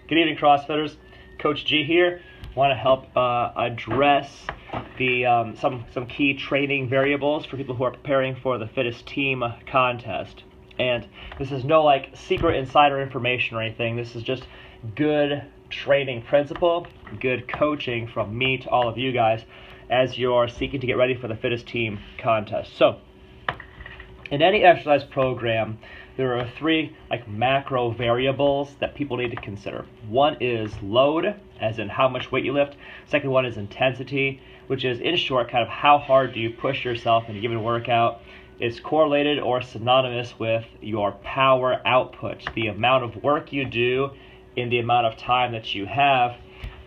Good evening, CrossFitters. Coach G here. Want to help address the some key training variables for people who are preparing for the Fittest Team contest. And this is no secret insider information or anything. This is just good training principle, good coaching from me to all of you guys as you're seeking to get ready for the Fittest Team contest. So, in any exercise program, there are three macro variables that people need to consider. One is load, as in how much weight you lift. Second one is intensity, which is, in short, kind of how hard do you push yourself in a given workout. It's correlated or synonymous with your power output, the amount of work you do in the amount of time that you have.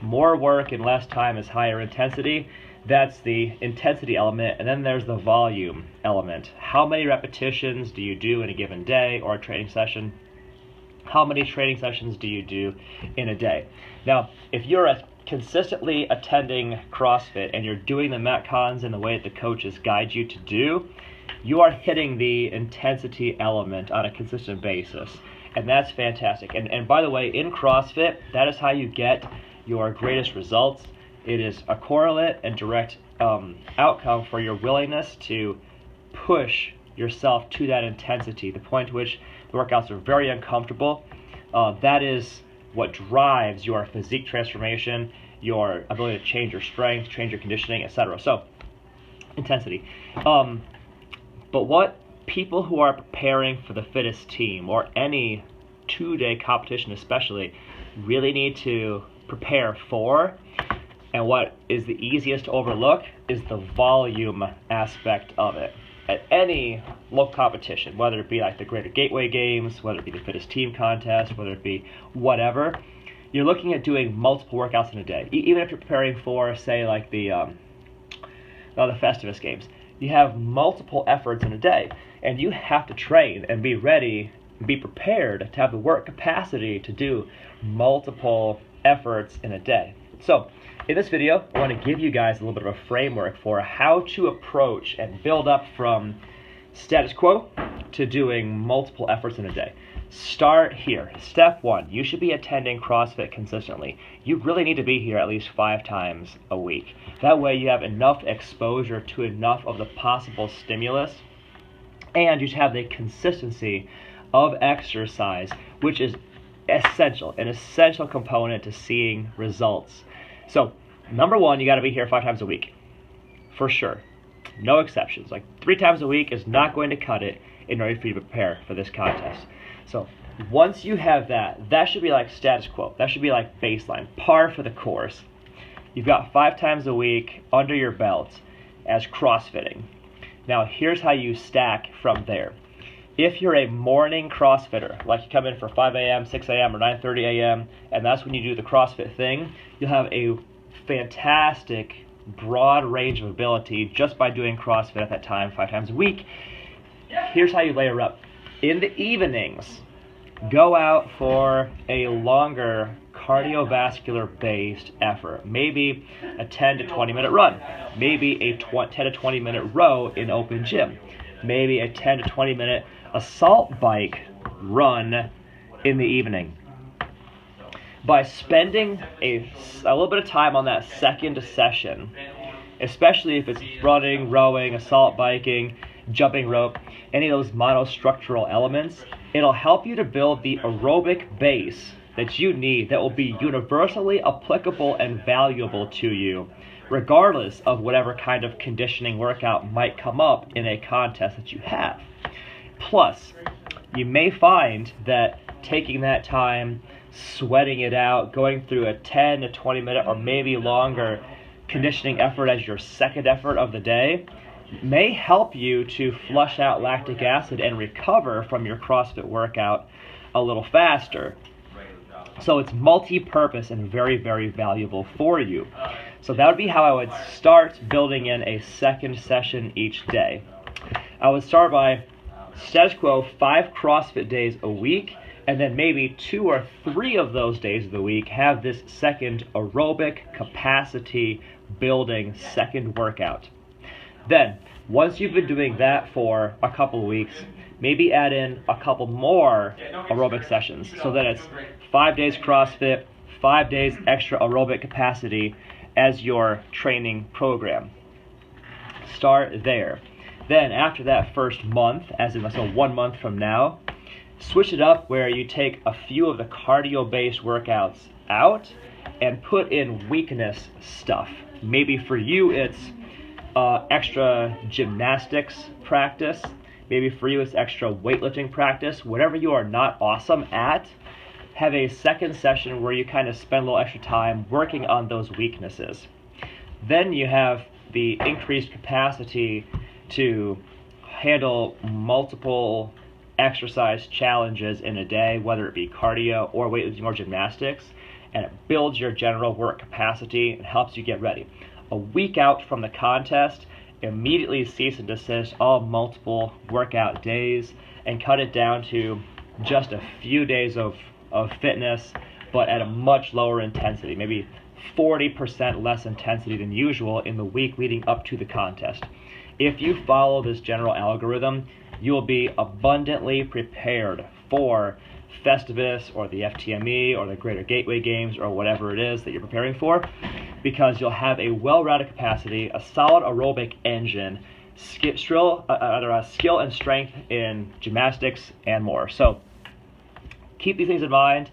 More work in less time is higher intensity. That's the intensity element, and then there's the volume element. How many repetitions do you do in a given day or a training session? How many training sessions do you do in a day? Now, if you're consistently attending CrossFit and you're doing the Metcons in the way that the coaches guide you to do, you are hitting the intensity element on a consistent basis, and that's fantastic. And by the way, in CrossFit, that is how you get your greatest results. It is a correlate and direct outcome for your willingness to push yourself to that intensity, the point to which the workouts are very uncomfortable. That is what drives your physique transformation, your ability to change your strength, change your conditioning, etc. So, intensity. But what people who are preparing for the Fittest Team, or any two-day competition especially, really need to prepare for, and what is the easiest to overlook, is the volume aspect of it. At any local competition, whether it be like the Greater Gateway Games, whether it be the Fittest Team contest, whether it be whatever, you're looking at doing multiple workouts in a day. Even if you're preparing for, say, like the Festivus Games, you have multiple efforts in a day, and you have to train and be ready, be prepared to have the work capacity to do multiple efforts in a day. So, in this video, I want to give you guys a little bit of a framework for how to approach and build up from status quo to doing multiple efforts in a day. Start here. Step one, you should be attending CrossFit consistently. You really need to be here at least 5 times a week. That way you have enough exposure to enough of the possible stimulus, and you have the consistency of exercise, which is an essential component to seeing results. So, number one, you got to be here 5 times a week, for sure. No exceptions. 3 times a week is not going to cut it in order for you to prepare for this contest. So, once you have that, that should be status quo. That should be baseline, par for the course. You've got 5 times a week under your belt as CrossFitting. Now, here's how you stack from there. If you're a morning CrossFitter, you come in for 5 a.m., 6 a.m., or 9:30 a.m., and that's when you do the CrossFit thing, you'll have a fantastic, broad range of ability just by doing CrossFit at that time 5 times a week. Here's how you layer up. In the evenings, go out for a longer cardiovascular-based effort. Maybe a 10 to 20-minute run. Maybe a 10 to 20-minute row in open gym. Maybe a 10 to 20-minute assault bike run in the evening. By spending a little bit of time on that second session, especially if it's running, rowing, assault biking, jumping rope, any of those monostructural elements, it'll help you to build the aerobic base that you need that will be universally applicable and valuable to you, regardless of whatever kind of conditioning workout might come up in a contest that you have. Plus, you may find that taking that time, sweating it out, going through a 10 to 20 minute or maybe longer conditioning effort as your second effort of the day may help you to flush out lactic acid and recover from your CrossFit workout a little faster. So it's multi-purpose and very, very valuable for you. So that would be how I would start building in a second session each day. I would start by status quo 5 CrossFit days a week, and then maybe 2 or 3 of those days of the week have this second aerobic capacity building second workout. Then, once you've been doing that for a couple of weeks, maybe add in a couple more aerobic sessions so that it's 5 days CrossFit, 5 days extra aerobic capacity as your training program. Start there. Then after that first month, as in let's say 1 month from now, switch it up where you take a few of the cardio-based workouts out and put in weakness stuff. Maybe for you it's extra gymnastics practice. Maybe for you it's extra weightlifting practice. Whatever you are not awesome at, have a second session where you kind of spend a little extra time working on those weaknesses. Then you have the increased capacity to handle multiple exercise challenges in a day, whether it be cardio or weightlifting or gymnastics, and it builds your general work capacity and helps you get ready. A week out from the contest, immediately cease and desist all multiple workout days and cut it down to just a few days of fitness, but at a much lower intensity, maybe 40% less intensity than usual in the week leading up to the contest. If you follow this general algorithm, you will be abundantly prepared for Festivus or the FTME or the Greater Gateway Games or whatever it is that you're preparing for, because you'll have a well-rounded capacity, a solid aerobic engine, skill and strength in gymnastics, and more. So keep these things in mind.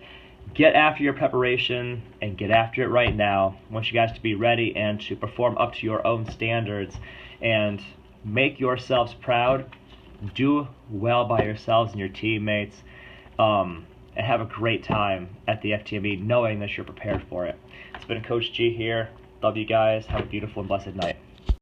Get after your preparation and get after it right now. I want you guys to be ready and to perform up to your own standards and make yourselves proud. Do well by yourselves and your teammates, and have a great time at the FTME knowing that you're prepared for it. It's been Coach G here. Love you guys. Have a beautiful and blessed night.